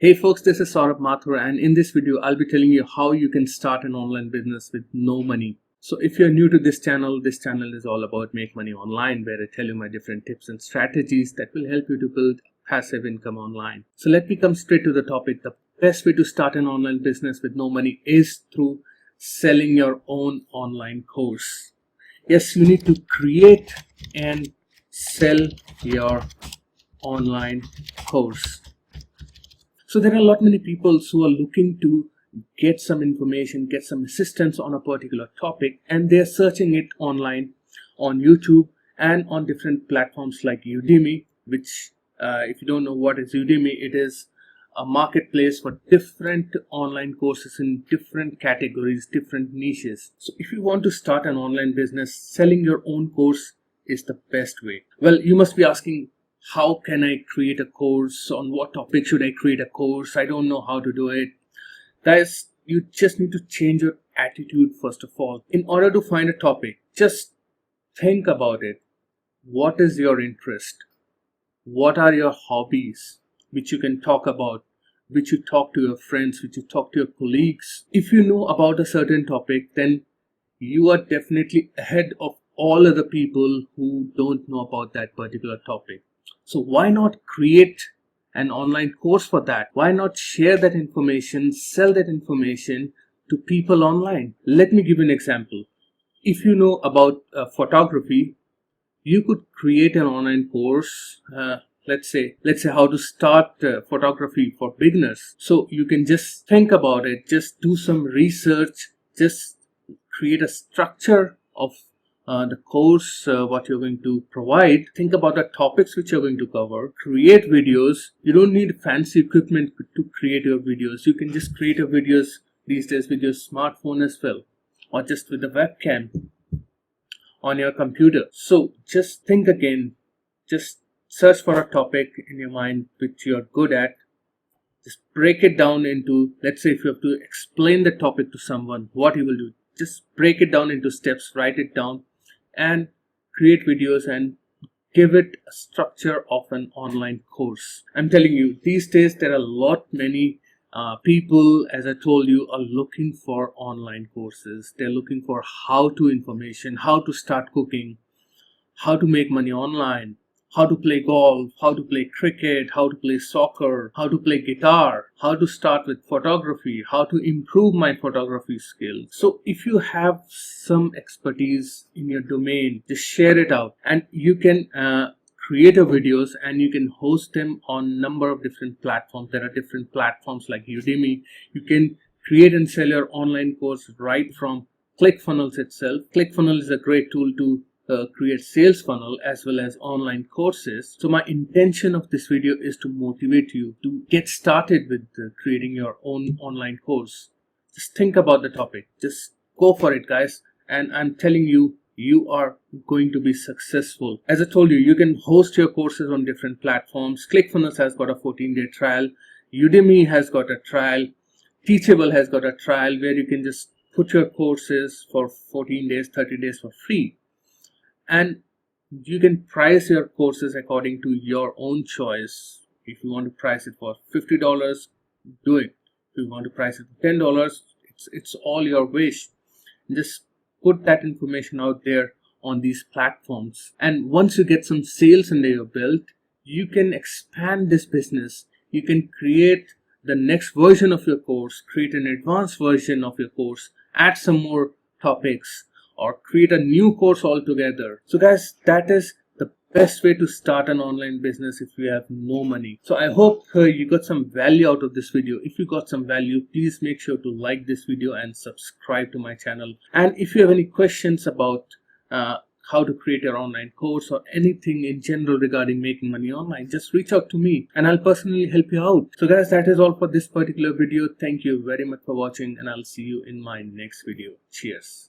Hey folks, this is Saurabh Mathur, and in this video I'll be telling you how you can start an online business with no money. So if you're new to this channel is all about make money online, where I tell you my different tips and strategies that will help you to build passive income online. So let me come straight to the topic. The best way to start an online business with no money is through selling your own online course. Yes, you need to create and sell your online course. So there are a lot many people who are looking to get some information, get some assistance on a particular topic, and they're searching it online on YouTube and on different platforms like Udemy, which if you don't know what is Udemy, it is a marketplace for different online courses in different categories, different niches. So if you want to start an online business, selling your own course is the best way. Well, you must be asking, how can I create a course? On what topic should I create a course? I don't know how to do it. Guys, you just need to change your attitude first of all. In order to find a topic, just think about it. What is your interest? What are your hobbies which you can talk about, which you talk to your friends, which you talk to your colleagues? If you know about a certain topic, then you are definitely ahead of all other people who don't know about that particular topic. So why not create an online course for that? Why not share that information, sell that information to people online? Let me give you an example. If you know about photography, you could create an online course. Let's say how to start photography for beginners. So you can just think about it, just do some research, just create a structure of the course, what you're going to provide. Think about the topics which you're going to cover. Create videos. You don't need fancy equipment to create your videos. You can just create your videos these days with your smartphone as well, or just with a webcam on your computer. So just think again. Just search for a topic in your mind which you're good at. Just break it down into, let's say if you have to explain the topic to someone, what you will do. Just break it down into steps, write it down, and create videos and give it a structure of an online course. I'm telling you, these days there are a lot many people, as I told you, are looking for online courses. They're looking for how-to information, how to start cooking, how to make money online, how to play golf, how to play cricket, how to play soccer, how to play guitar, how to start with photography, how to improve my photography skills. So if you have some expertise in your domain, just share it out, and you can create your videos and you can host them on number of different platforms. There are different platforms like Udemy. You can create and sell your online course right from ClickFunnels itself. ClickFunnels is a great tool to create sales funnel as well as online courses. So my intention of this video is to motivate you to get started with creating your own online course. Just think about the topic. Just go for it, guys. And I'm telling you, you are going to be successful. As I told you, you can host your courses on different platforms. ClickFunnels has got a 14-day trial. Udemy has got a trial. Teachable has got a trial where you can just put your courses for 14 days, 30 days for free. And you can price your courses according to your own choice. If you want to price it for $50, do it. If you want to price it for $10, it's all your wish. Just put that information out there on these platforms. And once you get some sales under your belt, you can expand this business. You can create the next version of your course, create an advanced version of your course, add some more topics, or create a new course altogether. So guys, that is the best way to start an online business if you have no money. So I hope you got some value out of this video. If you got some value, please make sure to like this video and subscribe to my channel. And if you have any questions about how to create your online course or anything in general regarding making money online, just reach out to me and I'll personally help you out. So guys, that is all for this particular video. Thank you very much for watching, and I'll see you in my next video. Cheers.